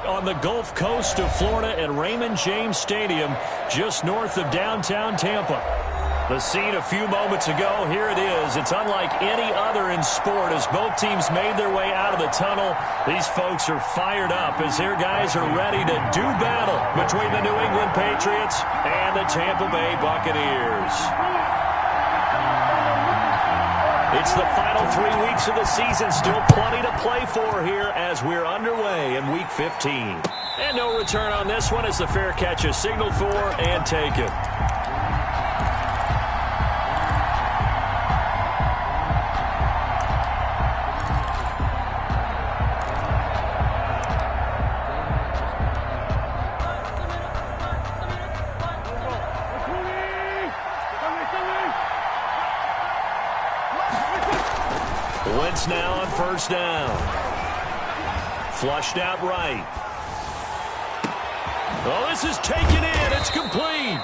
on the Gulf Coast of Florida at Raymond James Stadium, just north of downtown Tampa. The scene a few moments ago, here it is. It's unlike any other in sport as both teams made their way out of the tunnel. These folks are fired up as their guys are ready to do battle between the New England Patriots and the Tampa Bay Buccaneers. It's the final 3 weeks of the season. Still plenty to play for here as we're underway in Week 15. And no return on this one as the fair catch is signaled for and taken. Wentz now on first down. Flushed out right. Oh, this is taken in. It's complete.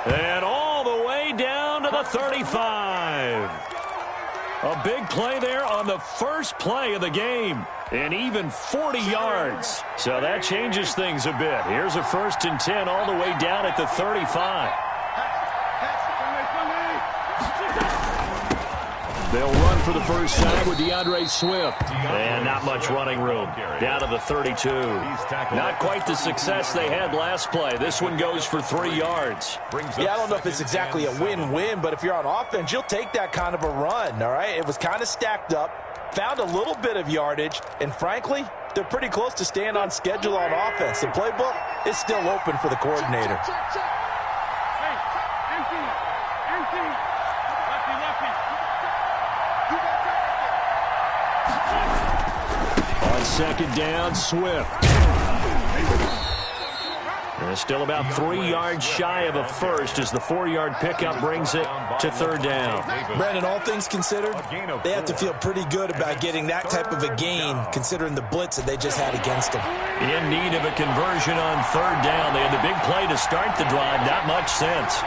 And all the way down to the 35. A big play there on the first play of the game. And even 40 yards. So that changes things a bit. Here's a 1st and 10 all the way down at the 35. They'll run for the first time with DeAndre Swift. And not much running room. Down to the 32. Not quite the success they had last play. This one goes for 3 yards. Yeah, I don't know if it's exactly a win-win, but if you're on offense, you'll take that kind of a run, all right? It was kind of stacked up, found a little bit of yardage, and frankly, they're pretty close to staying on schedule on offense. The playbook is still open for the coordinator. On second down, Swift. And still about 3 yards shy of a first as the 4-yard pickup brings it to third down. Brandon, all things considered, they have to feel pretty good about getting that type of a gain considering the blitz that they just had against them. In need of a conversion on third down. They had the big play to start the drive. Not much sense.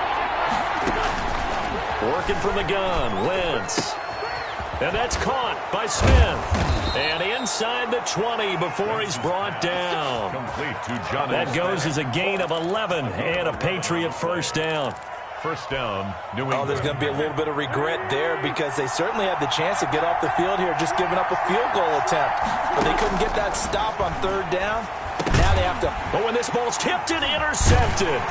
Working from the gun, Wentz. And that's caught by Smith. And inside the 20 before he's brought down. That goes as a gain of 11 and a Patriot first down. First down, New England. Oh, there's going to be a little bit of regret there because they certainly had the chance to get off the field here, just giving up a field goal attempt. But they couldn't get that stop on third down. Now they have to. But when this ball's tipped and intercepted,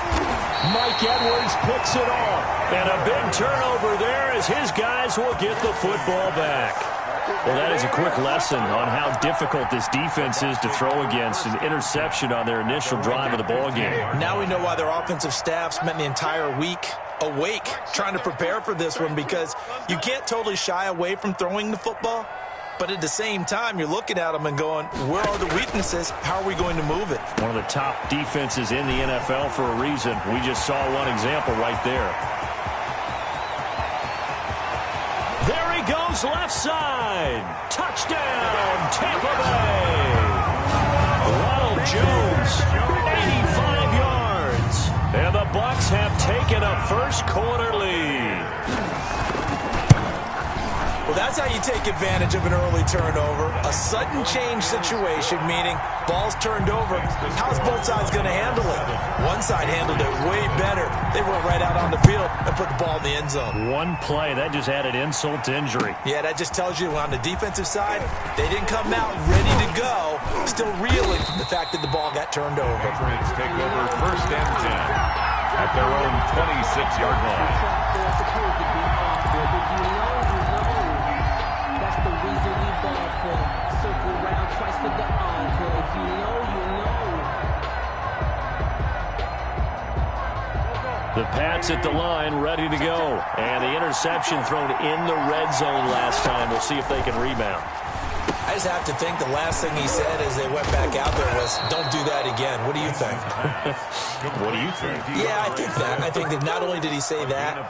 Mike Edwards picks it off. And a big turnover there as his guys will get the football back. Well, that is a quick lesson on how difficult this defense is to throw against. An interception on their initial drive of the ball game. Now we know why their offensive staff spent the entire week awake trying to prepare for this one, because you can't totally shy away from throwing the football. But at the same time, you're looking at them and going, where are the weaknesses? How are we going to move it? One of the top defenses in the NFL for a reason. We just saw one example right there. There he goes left side. Touchdown, Tampa Bay. Ronald Jones, 85 yards. And the Bucs have taken a first quarter lead. Well, that's how you take advantage of an early turnover. A sudden change situation, meaning ball's turned over. How's both sides going to handle it? One side handled it way better. They went right out on the field and put the ball in the end zone. One play, that just added insult to injury. Yeah, that just tells you on the defensive side, they didn't come out ready to go, still reeling from the fact that the ball got turned over. Patriots take over first and 10 at their own 26-yard line. The Pats at the line, ready to go. And the interception thrown in the red zone last time. We'll see if they can rebound. I just have to think the last thing he said as they went back out there was, don't do that again. What do you think? What do you think? Yeah, I think that. I think that not only did he say that,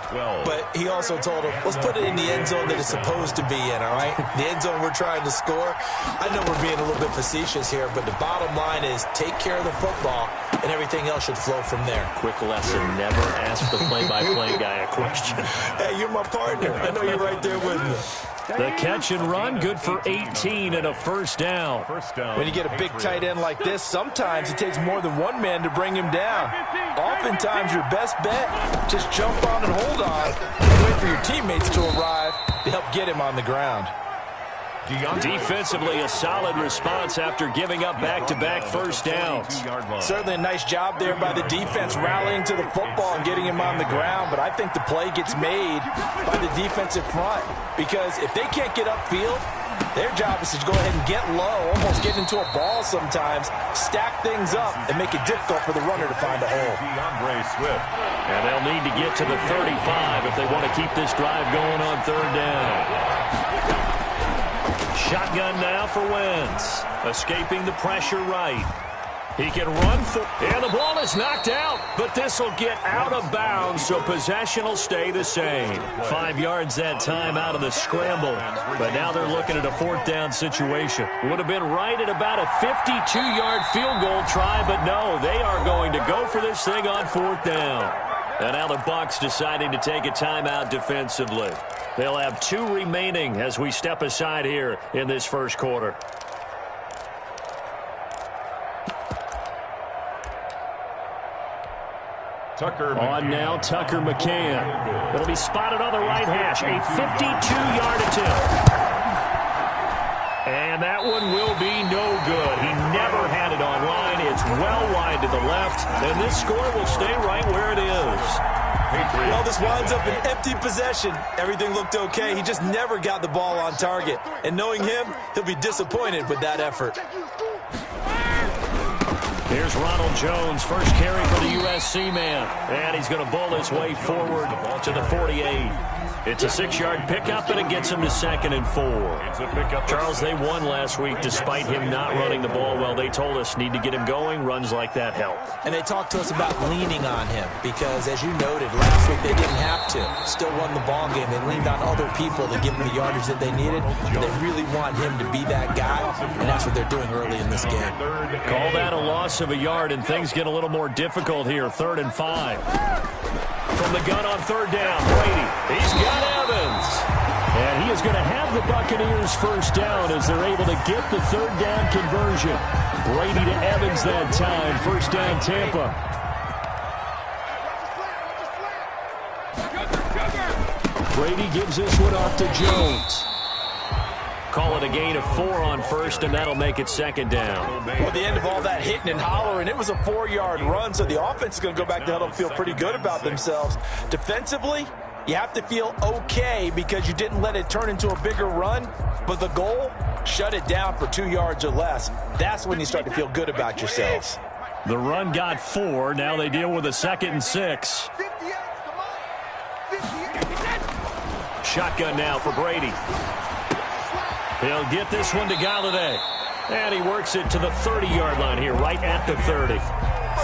but he also told him, let's put it in the end zone that it's supposed to be in, all right? The end zone we're trying to score. I know we're being a little bit facetious here, but the bottom line is take care of the football and everything else should flow from there. Quick lesson, never ask the play-by-play guy a question. Hey, you're my partner. I know you're right there with me. The catch and run, good for 18 and a first down. When you get a big tight end like this, sometimes it takes more than one man to bring him down. Oftentimes, your best bet, just jump on and hold on and wait for your teammates to arrive to help get him on the ground. Defensively, a solid response after giving up back-to-back first downs. Certainly a nice job there by the defense rallying to the football and getting him on the ground, but I think the play gets made by the defensive front because if they can't get upfield, their job is to go ahead and get low, almost get into a ball sometimes, stack things up, and make it difficult for the runner to find a hole. And they'll need to get to the 35 if they want to keep this drive going on third down. Shotgun now for Wentz. Escaping the pressure right. He can run for... And the ball is knocked out, but this will get out of bounds, so possession will stay the same. 5 yards that time out of the scramble, but now they're looking at a fourth down situation. Would have been right at about a 52-yard field goal try, but no, they are going to go for this thing on fourth down. And now the Bucs deciding to take a timeout defensively. They'll have 2 remaining as we step aside here in this first quarter. On now, Tucker McCann. It'll be spotted on the right hash. A 52-yard attempt. And that one will be no good. He never had it on line. It's well wide to the left. And this score will stay right where it is. Well, this winds up an empty possession. Everything looked okay. He just never got the ball on target. And knowing him, he'll be disappointed with that effort. Here's Ronald Jones, first carry for the USC man. And he's going to bowl his way forward to the 48. It's a 6-yard pickup, and it gets him to 2nd and 4. Charles, they won last week despite him not running the ball well. They told us need to get him going. Runs like that help. And they talked to us about leaning on him because, as you noted, last week they didn't have to. Still won the ball game. They leaned on other people to give them the yardage that they needed. But they really want him to be that guy, and that's what they're doing early in this game. Call that a loss of a yard, and things get a little more difficult here. 3rd and 5. From the gun on 3rd down, Brady. He's got Evans. And he is going to have the Buccaneers first down as they're able to get the 3rd down conversion. Brady to Evans that time. First down, Tampa. Brady gives this one off to Jones. Call it a gain of 4 on first, and that'll make it 2nd down. Well, at the end of all that hitting and hollering, it was a 4-yard run, so the offense is going to go back to huddle and feel pretty good about themselves. Defensively, you have to feel okay because you didn't let it turn into a bigger run, but the goal, shut it down for 2 yards or less. That's when you start to feel good about yourselves. The run got 4. Now they deal with a 2nd and 6. Shotgun now for Brady. He'll get this one to Galladay. And he works it to the 30-yard line here, right at the 30.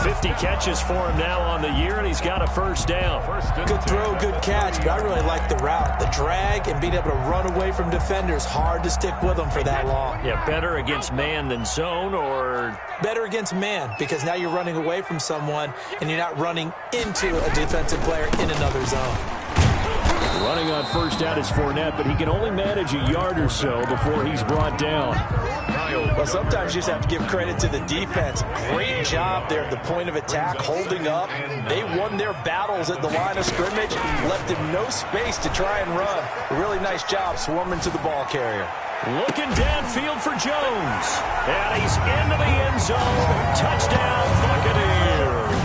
50 catches for him now on the year, and he's got a first down. Good throw, good catch, but I really like the route. The drag and being able to run away from defenders, hard to stick with them for that long. Yeah, better against man than zone, or? Better against man, because now you're running away from someone, and you're not running into a defensive player in another zone. Running on first down is Fournette, but he can only manage a yard or so before he's brought down. Well, sometimes you just have to give credit to the defense. Great job there at the point of attack, holding up. They won their battles at the line of scrimmage, left him no space to try and run. A really nice job swarming to the ball carrier. Looking downfield for Jones. And he's into the end zone. Touchdown, Buccaneers.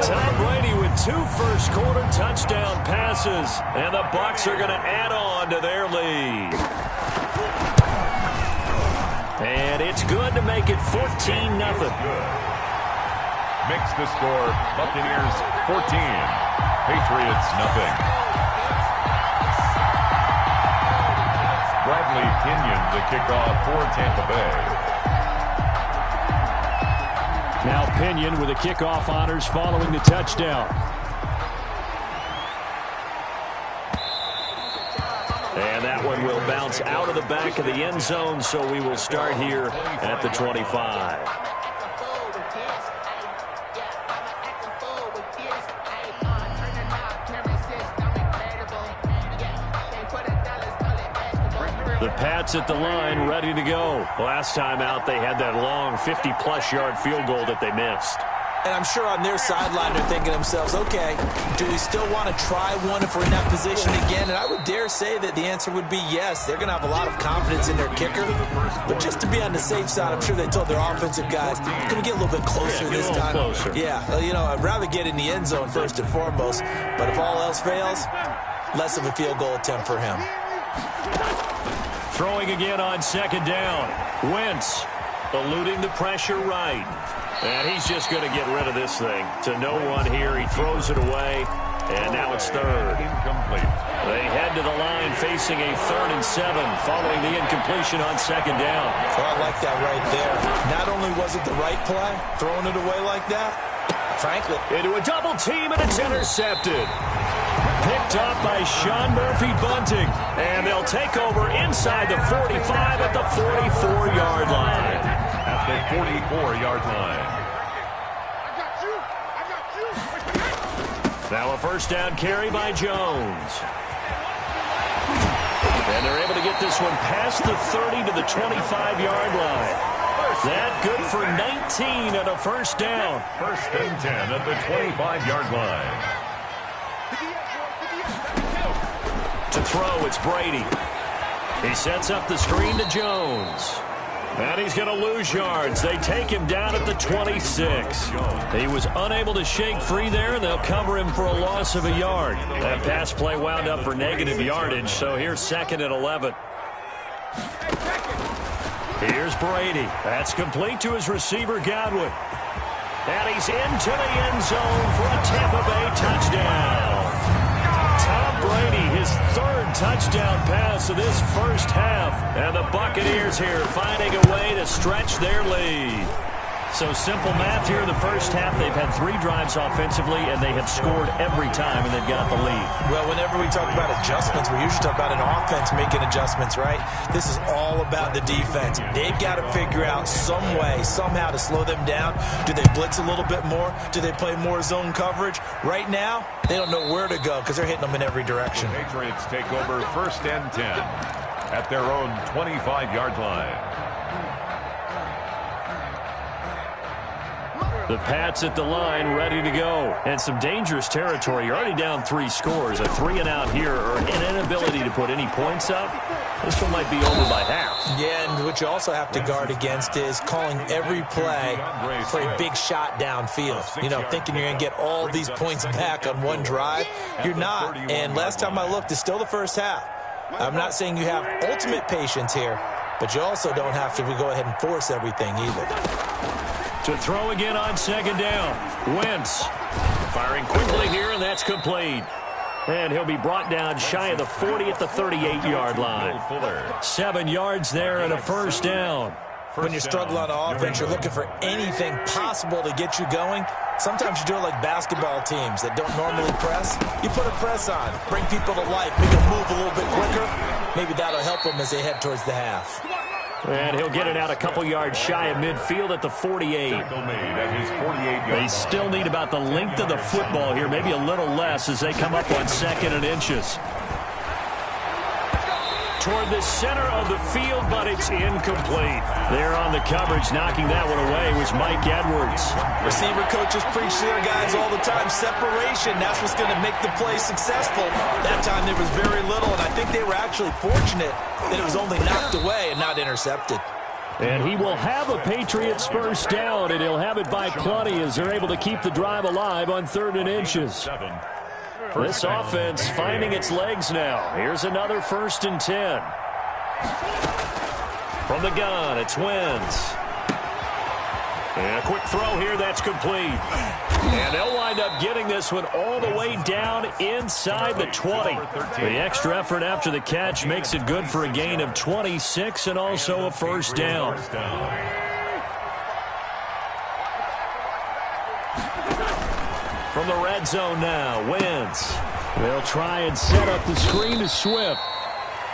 Tom Brady with 2 first-quarter touchdown passes. And the Bucs are going to add on to their lead. And it's good to make it 14-0. Makes the score Buccaneers 14, Patriots nothing. Bradley Pinion the kickoff for Tampa Bay. Now Pinion with the kickoff honors following the touchdown. And that one will bounce out of the back of the end zone, so we will start here at the 25. Pats at the line, ready to go. Last time out, they had that long 50-plus yard field goal that they missed. And I'm sure on their sideline they're thinking to themselves, okay, do we still want to try one if we're in that position again? And I would dare say that the answer would be yes. They're going to have a lot of confidence in their kicker. But just to be on the safe side, I'm sure they told their offensive guys, can we get a little bit closer this time? Closer. Yeah, well, you know, I'd rather get in the end zone first and foremost. But if all else fails, less of a field goal attempt for him. Throwing again on second down. Wentz eluding the pressure right. And he's just going to get rid of this thing. To no one here. He throws it away. And now it's third. Incomplete. They head to the line facing a 3rd and 7 following the incompletion on second down. So I like that right there. Not only was it the right play, throwing it away like that, frankly. Into a double team, and it's intercepted. Picked up by Sean Murphy-Bunting. And they'll take over inside the 45 at the 44-yard line. At the 44-yard line. Now a first down carry by Jones. And they're able to get this one past the 30 to the 25-yard line. That good for 19 and a first down. First and 10 at the 25-yard line. To throw, it's Brady. He sets up the screen to Jones. And he's going to lose yards. They take him down at the 26. He was unable to shake free there, and they'll cover him for a loss of a yard. That pass play wound up for negative yardage, so here's 2nd and 11. Here's Brady. That's complete to his receiver, Godwin. And he's into the end zone for a Tampa Bay touchdown. Tom Brady, his 3rd touchdown pass of this first half. And the Buccaneers here finding a way to stretch their lead. So simple math here in the first half. They've had 3 drives offensively, and they have scored every time, and they've got the lead. Well, whenever we talk about adjustments, we usually talk about an offense making adjustments, right? This is all about the defense. They've got to figure out some way, somehow to slow them down. Do they blitz a little bit more? Do they play more zone coverage? Right now, they don't know where to go because they're hitting them in every direction. The Patriots take over first and 10 at their own 25-yard line. The Pats at the line, ready to go. And some dangerous territory. You're already down 3 scores. A 3-and-out here, or an inability to put any points up. This one might be over by half. Yeah, and what you also have to guard against is calling every play for a big shot downfield. You know, thinking you're going to get all these points back on one drive. You're not. And last time I looked, it's still the first half. I'm not saying you have ultimate patience here, but you also don't have to go ahead and force everything either. To throw again on second down. Wentz firing quickly here, and that's complete. And he'll be brought down shy of the 40 at the 38-yard line. 7 yards there and a first down. When you struggle on offense, you're looking for anything possible to get you going. Sometimes you do it like basketball teams that don't normally press. You put a press on, bring people to life, make them move a little bit quicker. Maybe that'll help them as they head towards the half. And he'll get it out a couple yards shy of midfield at the 48. They still need about the length of the football here, maybe a little less as they come up on 2nd and inches. Toward the center of the field, but it's incomplete. There on the coverage, knocking that one away was Mike Edwards. Receiver coaches preach to their guys all the time. Separation, that's what's going to make the play successful. That time there was very little, and I think they were actually fortunate that it was only knocked away and not intercepted. And he will have a Patriots first down, and he'll have it by plenty as they're able to keep the drive alive on 3rd and inches. This offense finding its legs now. Here's another 1st and 10. From the gun, it's Wentz. And a quick throw here, that's complete. And they'll wind up getting this one all the way down inside the 20. The extra effort after the catch makes it good for a gain of 26 and also a first down. From the red zone now, Wentz. They'll try and set up the screen to Swift.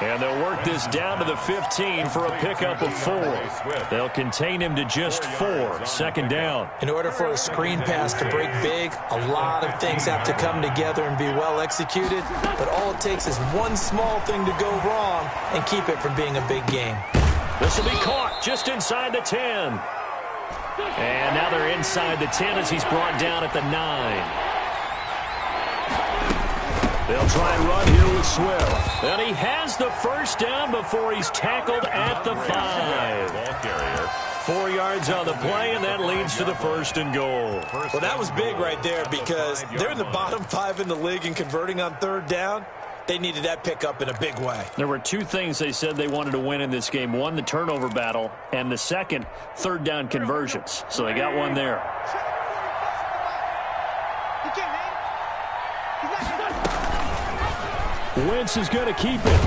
And they'll work this down to the 15 for a pickup of 4. They'll contain him to just 4. Second down. In order for a screen pass to break big, a lot of things have to come together and be well executed. But all it takes is one small thing to go wrong and keep it from being a big game. This will be caught just inside the 10. And now they're inside the 10 as he's brought down at the 9. They'll try and run here with Swift. And he has the first down before he's tackled at the 5. Ball carrier. 4 yards on the play, and that leads to the 1st and goal. Well, that was big right there because they're in the bottom 5 in the league and converting on 3rd down. They needed that pickup in a big way. There were 2 things they said they wanted to win in this game. One, the turnover battle, and the second, 3rd down conversions. So they got one there. Wentz is going to keep it.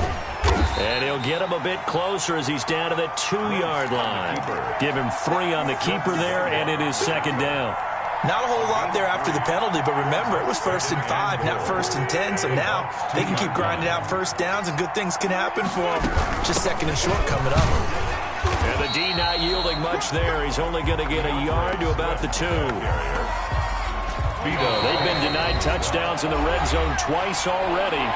And he'll get him a bit closer as he's down to the 2-yard line. Give him 3 on the keeper there, and it is 2nd down. Not a whole lot there after the penalty, but remember, it was 1st and 5, not 1st and 10. So now they can keep grinding out first downs, and good things can happen for them. Just 2nd and short coming up. And the D not yielding much there. He's only going to get a yard to about the 2. They've been denied touchdowns in the red zone twice already.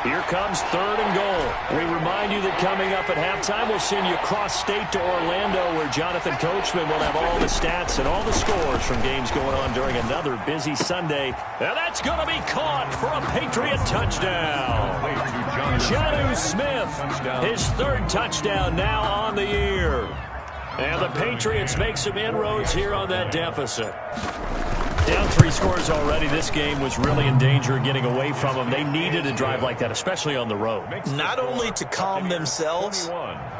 Here comes 3rd and goal. We remind you that coming up at halftime, we'll send you cross-state to Orlando, where Jonathan Coachman will have all the stats and all the scores from games going on during another busy Sunday. And that's going to be caught for a Patriot touchdown. Jonnu Smith, his 3rd touchdown now on the year. And the Patriots make some inroads here on that deficit. Down 3 scores already. This game was really in danger of getting away from them. They needed a drive like that, especially on the road. Not only to calm themselves,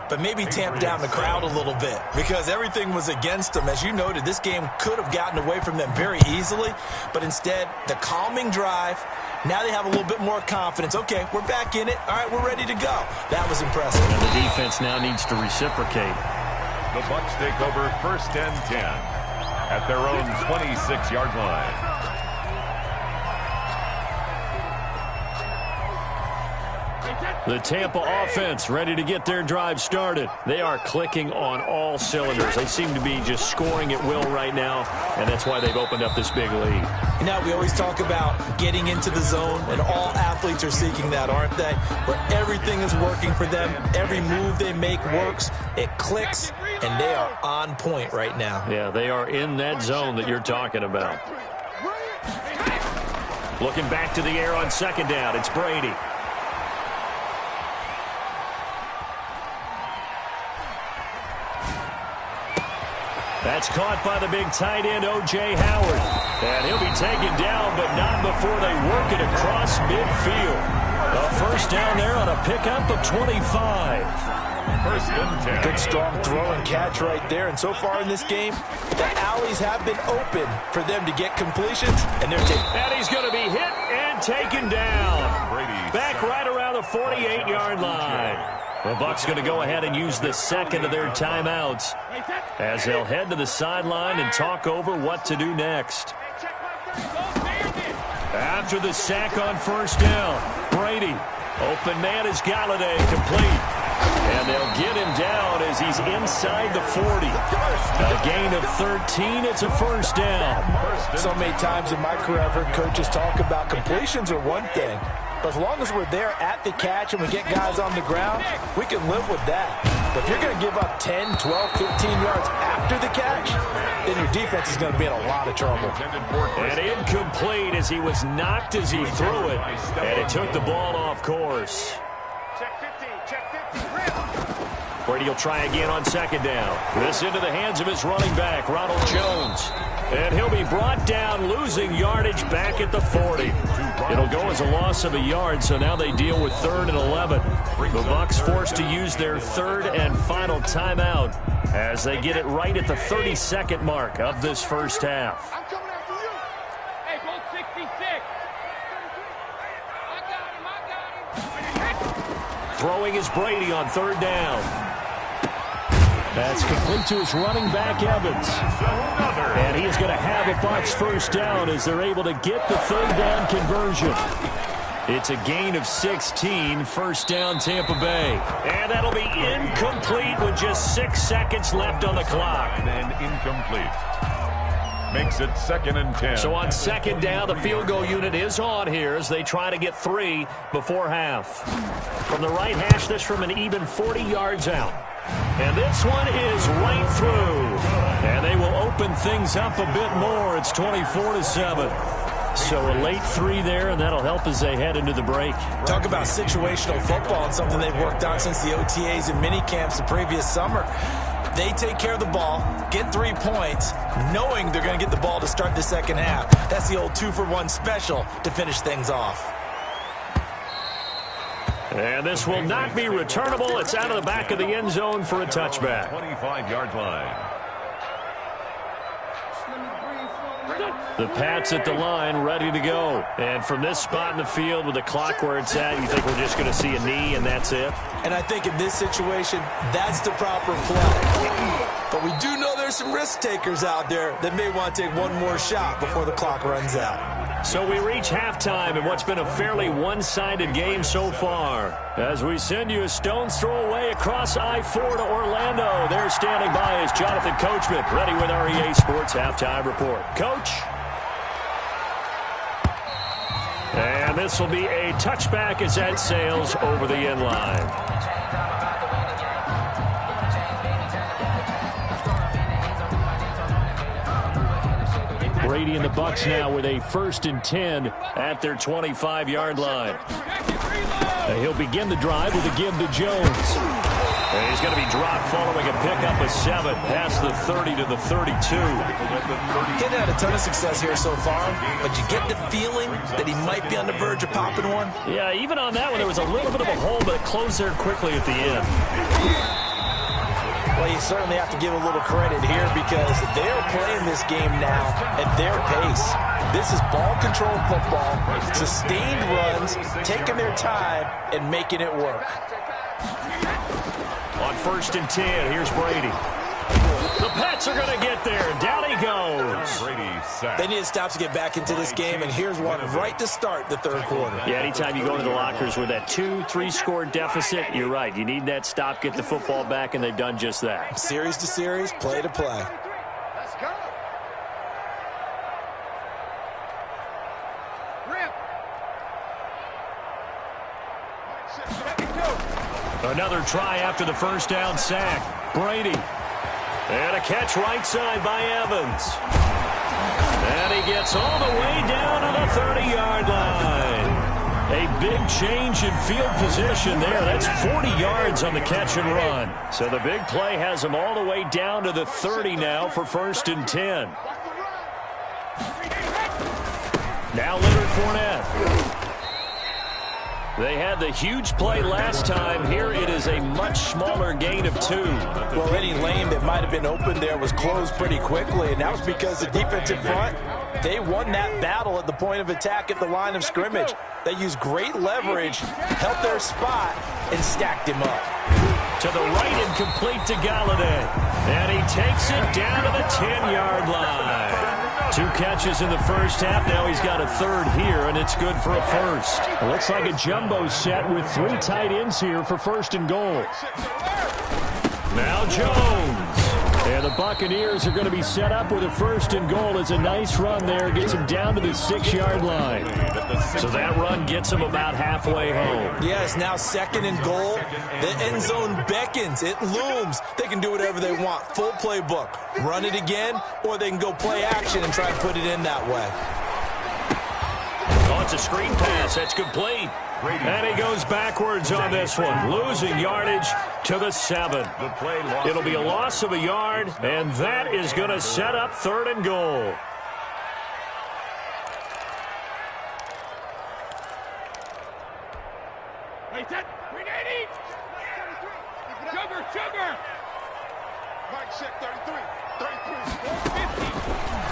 but maybe tamp down the crowd a little bit because everything was against them. As you noted, this game could have gotten away from them very easily, but instead, the calming drive, now they have a little bit more confidence. Okay, we're back in it. All right, we're ready to go. That was impressive. And the defense now needs to reciprocate. The Bucs take over 1st and 10. At their own 26-yard line. The Tampa offense ready to get their drive started. They are clicking on all cylinders. They seem to be just scoring at will right now, and that's why they've opened up this big lead. Now, we always talk about getting into the zone, and all athletes are seeking that, aren't they? Where everything is working for them. Every move they make works. It clicks, and they are on point right now. Yeah, they are in that zone that you're talking about. Looking back to the air on 2nd down, it's Brady. That's caught by the big tight end, O.J. Howard. And he'll be taken down, but not before they work it across midfield. A 1st down there on a pickup of 25. 1st and 10. Good strong throw and catch right there. And so far in this game, the alleys have been open for them to get completions, and they're taking. And he's going to be hit and taken down. Back right around the 48-yard line. The Bucs going to go ahead and use the 2nd of their timeouts as they'll head to the sideline and talk over what to do next. After the sack on 1st down, Brady. Open man is Galladay, complete. And they'll get him down as he's inside the 40. A gain of 13. It's a 1st down. So many times in my career, I've heard coaches talk about completions are one thing. But as long as we're there at the catch and we get guys on the ground, we can live with that. But if you're going to give up 10, 12, 15 yards after the catch, then your defense is going to be in a lot of trouble. And incomplete as he was knocked as he threw it. And it took the ball off course. Brady will try again on 2nd down. This into the hands of his running back, Ronald Jones. And he'll be brought down, losing yardage back at the 40. It'll go as a loss of a yard, so now they deal with 3rd and 11. The Bucs forced to use their 3rd and final timeout as they get it right at the 32nd mark of this 1st half. I'm coming after you. Hey, go 66. I got him. Throwing is Brady on 3rd down. That's complete to his running back, Evans. And he's going to have a Bucs 1st down as they're able to get the 3rd down conversion. It's a gain of 16, first down Tampa Bay. And that'll be incomplete with just 6 seconds left on the clock. And incomplete. Makes it 2nd and 10. So on 2nd down, the field goal unit is on here as they try to get 3 before half. From the right hash, this from an even 40 yards out. And this one is right through. And they will open things up a bit more. It's 24-7. So a late 3 there, and that'll help as they head into the break. Talk about situational football and something they've worked on since the OTAs and mini camps the previous summer. They take care of the ball, get 3 points, knowing they're going to get the ball to start the second half. That's the old 2-for-1 special to finish things off. And this will not be returnable. It's out of the back of the end zone for a touchback. 25-yard line. The Pats at the line, ready to go. And from this spot in the field with the clock where it's at, you think we're just going to see a knee and that's it? And I think in this situation, that's the proper play. But we do know there's some risk takers out there that may want to take one more shot before the clock runs out. So we reach halftime in what's been a fairly one-sided game so far. As we send you a stone's throw away across I-4 to Orlando. There standing by is Jonathan Coachman, ready with our EA Sports Halftime Report. Coach? And this will be a touchback as that sails over the end line. Brady and the Bucs now with a 1st and 10 at their 25-yard line. And he'll begin the drive with a give to Jones. And he's going to be dropped following a pickup of 7 past the 30 to the 32. Getting had a ton of success here so far, but you get the feeling that he might be on the verge of popping one. Yeah, even on that one, there was a little bit of a hole, but it closed there quickly at the end. Well, you certainly have to give a little credit here because they're playing this game now at their pace. This is ball control football, sustained runs, taking their time and making it work. On 1st and 10, here's Brady. The Pats are going to get there. Down he goes. They need to stop to get back into this game, and here's one right to start the 3rd quarter. Yeah, anytime you go into the lockers with that 2-3 score deficit, you're right. You need that stop, get the football back, and they've done just that. Series to series, play to play. Let's go. Rip. Another try after the 1st down sack. Brady. And a catch right side by Evans. And he gets all the way down to the 30-yard line. A big change in field position there. That's 40 yards on the catch and run. So the big play has him all the way down to the 30 now for 1st and 10. Now Leonard Fournette. They had the huge play last time. Here it is a much smaller gain of 2. Well, any lane that might have been open there was closed pretty quickly, and that was because the defensive front, they won that battle at the point of attack at the line of scrimmage. They used great leverage, held their spot, and stacked him up. To the right and complete to Galladay. And he takes it down to the 10-yard line. 2 catches in the 1st half. Now he's got a 3rd here, and it's good for a 1st. It looks like a jumbo set with 3 tight ends here for 1st and goal. Now Jones. And the Buccaneers are going to be set up with a 1st and goal. It's a nice run there. Gets him down to the 6-yard line. So that run gets him about halfway home. Yes, now 2nd and goal. The end zone beckons. It looms. They can do whatever they want. Full playbook. Run it again, or they can go play action and try and put it in that way. Oh, it's a screen pass. That's complete. And he goes backwards on this one, losing yardage to the 7. It'll be a loss of a yard, and that is going to set up 3rd and goal.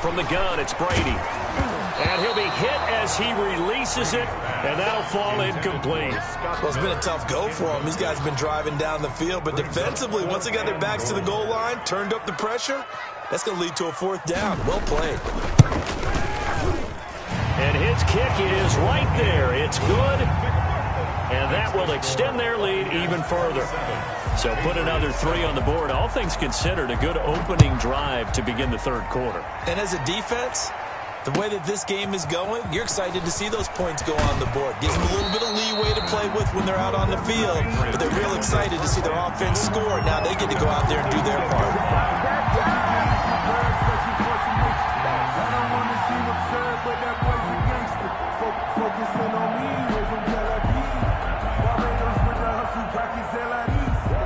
From the gun, it's Brady. And he'll be hit as he releases it, and that'll fall incomplete. Well, it's been a tough go for him. These guys have been driving down the field, but defensively, once they got their backs to the goal line, turned up the pressure, that's going to lead to a 4th down. Well played. And his kick is right there. It's good. And that will extend their lead even further. So put another 3 on the board. All things considered, a good opening drive to begin the third quarter. And as a defense, the way that this game is going, you're excited to see those points go on the board. Gives them a little bit of leeway to play with when they're out on the field. But they're real excited to see their offense score. Now they get to go out there and do their part.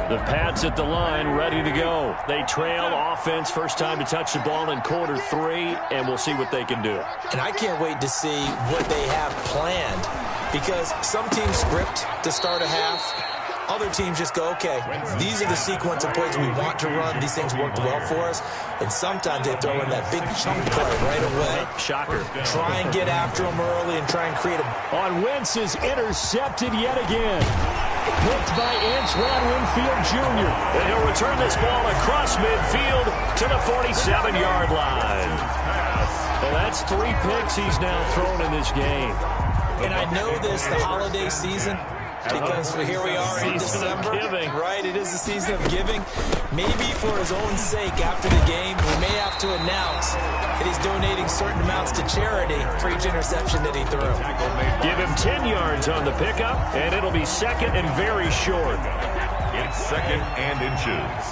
The Pats at the line, ready to go. They trail offense, first time to touch the ball in quarter 3, and we'll see what they can do. And I can't wait to see what they have planned, because some teams script to start a half. Other teams just go, okay, these are the sequence of plays we want to run. These things worked well for us. And sometimes they throw in that big chunk play right away. Shocker. Try and get after them early and try and create a... On Wentz is intercepted yet again. Picked by Antoine Winfield Jr. And he'll return this ball across midfield to the 47-yard line. Well, that's 3 picks he's now thrown in this game. And I know this, the holiday season, because here we are in December, right? It is the season of giving. Maybe for his own sake, after the game, we may have to announce that he's donating certain amounts to charity for each interception that he threw. Give him 10 yards on the pickup, and it'll be second and very short. It's second and inches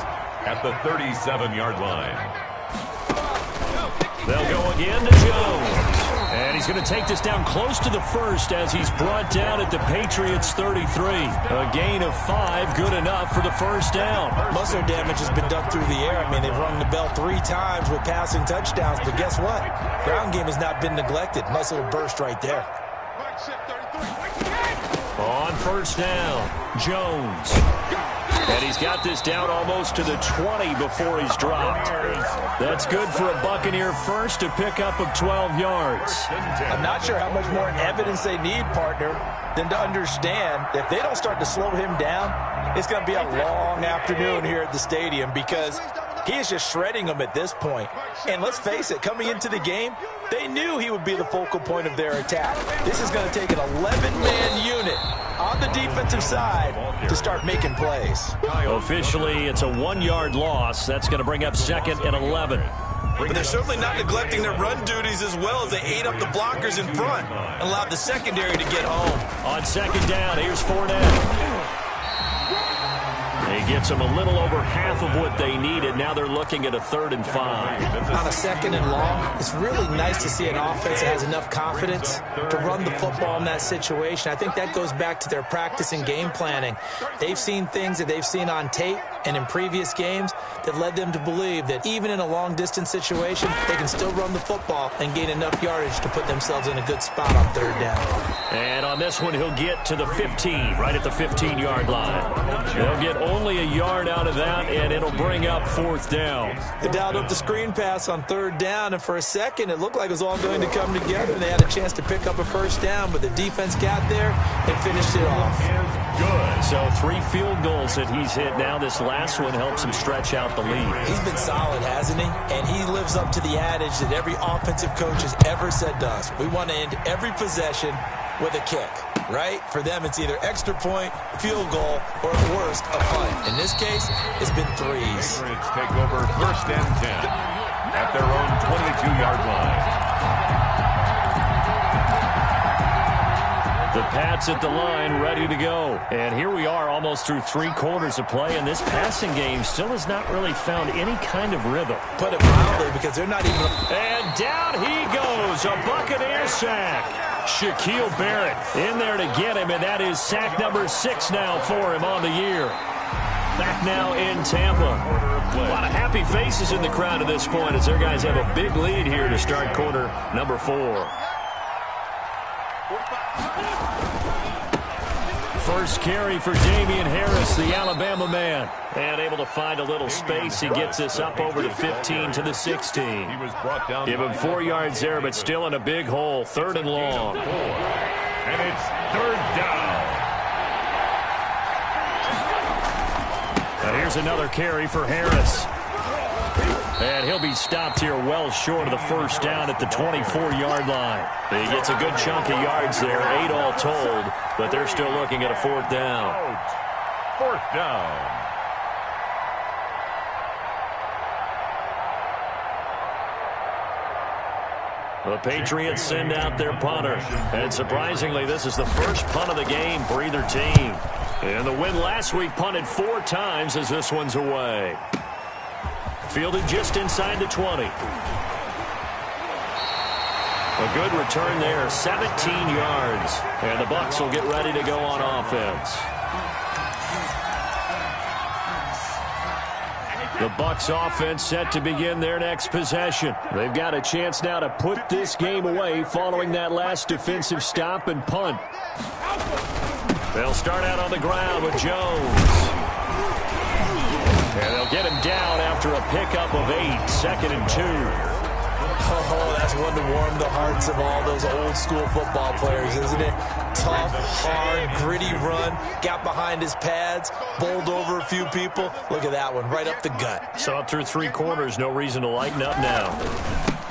at the 37-yard line. They'll go again to Jones. And he's going to take this down close to the first as he's brought down at the Patriots' 33. A gain of 5, good enough for the first down. Most of their damage has been done through the air. I mean, they've rung the bell 3 times with passing touchdowns. But guess what? Ground game has not been neglected. Nice little burst right there. On first down, Jones. And he's got this down almost to the 20 before he's dropped. That's good for a Buccaneer first, to pick up of 12 yards. I'm not sure how much more evidence they need, partner, than to understand that if they don't start to slow him down, it's going to be a long afternoon here at the stadium, because he is just shredding them at this point. And let's face it, coming into the game, they knew he would be the focal point of their attack. This is going to take an 11-man unit on the defensive side to start making plays. Officially, it's a 1-yard loss. That's going to bring up second and 11. But they're certainly not neglecting their run duties as well, as they ate up the blockers in front and allowed the secondary to get home. On second down, here's Fournette. He gets them a little over half of what they needed. Now they're looking at a 3rd and 5. On a second and long, it's really nice to see an offense that has enough confidence to run the football in that situation. I think that goes back to their practice and game planning. They've seen things that they've seen on tape and in previous games that led them to believe that even in a long-distance situation, they can still run the football and gain enough yardage to put themselves in a good spot on 3rd down. And on this one, he'll get to the 15, right at the 15-yard line. They'll get only a yard out of that, and it'll bring up 4th down. They dialed up the screen pass on 3rd down, and for a second, it looked like it was all going to come together. They had a chance to pick up a first down, but the defense got there and finished it off. Good. So 3 field goals that he's hit now. This last one helps him stretch out the lead. He's been solid, hasn't he? And he lives up to the adage that every offensive coach has ever said to us. We want to end every possession with a kick, right? For them, it's either extra point, field goal, or at worst, a punt. In this case, it's been 3s. Take over 1st and 10 at their own 22-yard line. The Pats at the line, ready to go. And here we are, almost through 3 quarters of play, and this passing game still has not really found any kind of rhythm. Put it mildly, because they're not even... And down he goes, a Buccaneer sack. Shaquille Barrett in there to get him, and that is sack number 6 now for him on the year. Back now in Tampa. A lot of happy faces in the crowd at this point as their guys have a big lead here to start quarter number 4. First carry for Damian Harris, the Alabama man. And able to find a little space. He gets this up over to 15 to the 16. He was brought down. Give him 4 yards there, but still in a big hole. 3rd and long. And it's 3rd down. And here's another carry for Harris. And he'll be stopped here well short of the first down at the 24-yard line. He gets a good chunk of yards there, 8 all told, but they're still looking at a 4th down. Fourth down. The Patriots send out their punter. And surprisingly, this is the first punt of the game for either team. And the win last week punted 4 times as this one's away. Fielded just inside the 20. A good return there, 17 yards. And the Bucs will get ready to go on offense. The Bucs offense set to begin their next possession. They've got a chance now to put this game away following that last defensive stop and punt. They'll start out on the ground with Jones. And they'll get him down after a pickup of 8, 2nd and 2. Oh, that's one to warm the hearts of all those old school football players, isn't it? Tough, hard, gritty run, got behind his pads, bowled over a few people. Look at that one, right up the gut. Saw it through 3 quarters, no reason to lighten up now.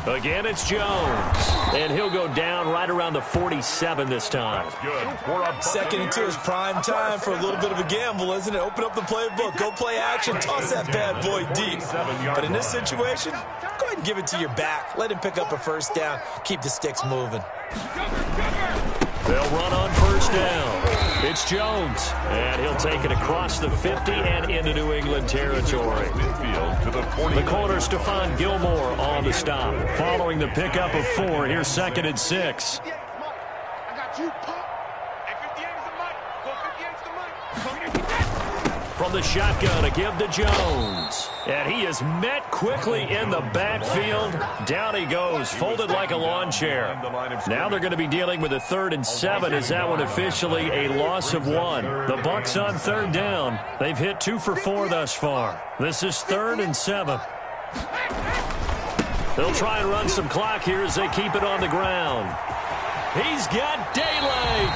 Again, it's Jones. And he'll go down right around the 47 this time. Good. 2nd and 2 is prime time for a little bit of a gamble, isn't it? Open up the playbook, go play action, toss that bad boy deep. But in this situation, go ahead and give it to your back. Let him pick up a 1st down. Keep the sticks moving. They'll run on 1st down. It's Jones. And he'll take it across the 50 and into New England territory. The corner, Stephon Gilmore, on the stop. Following the pickup of 4, here's 2nd and 6. From the shotgun, a give to Jones. And he is met quickly in the backfield. Down he goes, folded like a lawn chair. Now they're going to be dealing with a 3rd and 7. Is that one officially a loss of 1? The Bucs on 3rd down. They've hit 2 for 4 thus far. This is 3rd and 7. They'll try and run some clock here as they keep it on the ground. He's got daylight.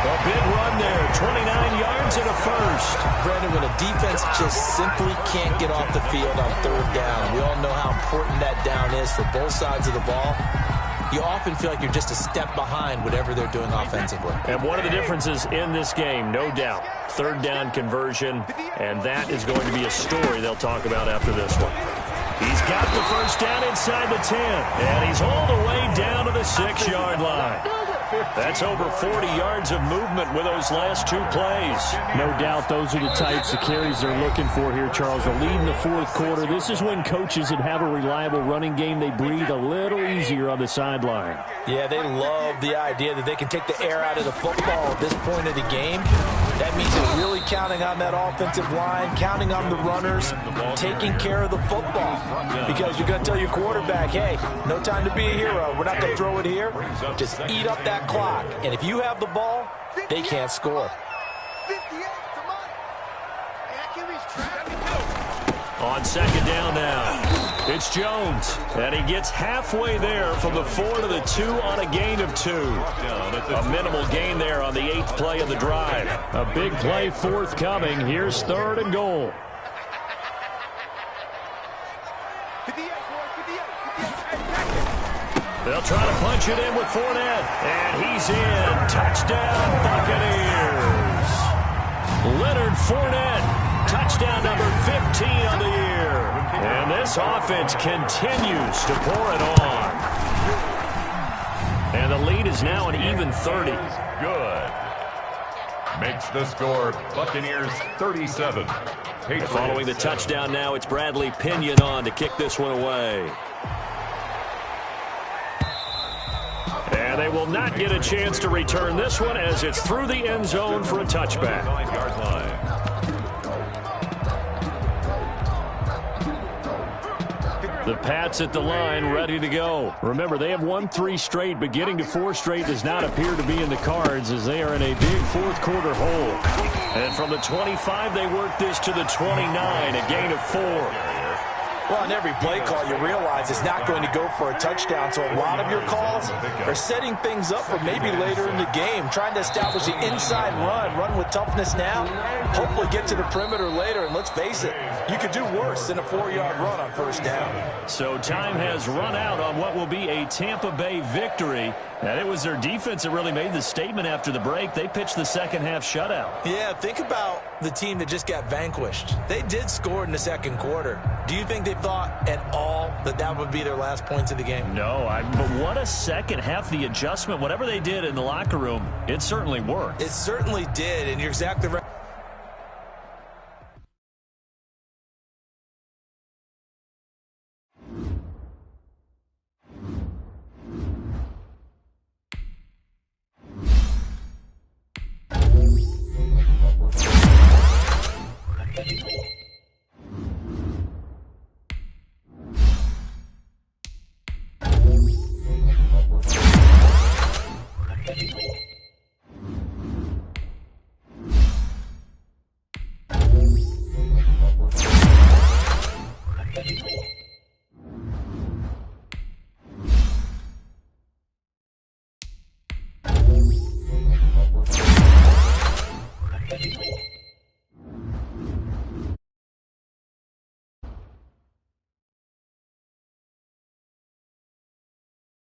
A big run there, 29 yards and a 1st. Brandon, when a defense just simply can't get off the field on 3rd down, we all know how important that down is for both sides of the ball. You often feel like you're just a step behind whatever they're doing offensively. And one of the differences in this game, no doubt, 3rd down conversion, and that is going to be a story they'll talk about after this one. He's got the 1st down inside the 10, and he's all the way down to the 6-yard line. That's over 40 yards of movement with those last 2 plays. No doubt those are the types of carries they're looking for here, Charles. The lead in the 4th quarter. This is when coaches that have a reliable running game, they breathe a little easier on the sideline. Yeah, they love the idea that they can take the air out of the football at this point of the game. That means they're really counting on that offensive line, counting on the runners, taking care of the football. Because you're going to tell your quarterback, hey, no time to be a hero. We're not going to throw it here. Just eat up that clock. And if you have the ball, they can't score. On 2nd down now, it's Jones. And he gets halfway there from the 4 to the 2 on a gain of 2. A minimal gain there on the 8th play of the drive. A big play forthcoming. Here's 3rd and goal. They'll try to punch it in with Fournette. And he's in. Touchdown, Buccaneers. Leonard Fournette. Touchdown number 15 on the year. And this offense continues to pour it on. And the lead is now an even 30. Good. Makes the score Buccaneers 37. Following the touchdown now, it's Bradley Pinion on to kick this one away. And they will not get a chance to return this one as it's through the end zone for a touchback. 9-yard line. The Pats at the line, ready to go. Remember, they have won 3 straight, but getting to 4 straight does not appear to be in the cards as they are in a big 4th quarter hole. And from the 25, they work this to the 29, a gain of 4. Well, on every play call, you realize it's not going to go for a touchdown, so a lot of your calls are setting things up for maybe later in the game, trying to establish the inside run with toughness now, hopefully get to the perimeter later, and let's face it, you could do worse than a 4-yard run on first down. So time has run out on what will be a Tampa Bay victory, and it was their defense that really made the statement after the break. They pitched the second-half shutout. Yeah, think about the team that just got vanquished. They did score in the second quarter. Do you think they thought at all that that would be their last points of the game? No, but what a second half. The adjustment, whatever they did in the locker room, it certainly worked. It certainly did, and you're exactly right. Thank you.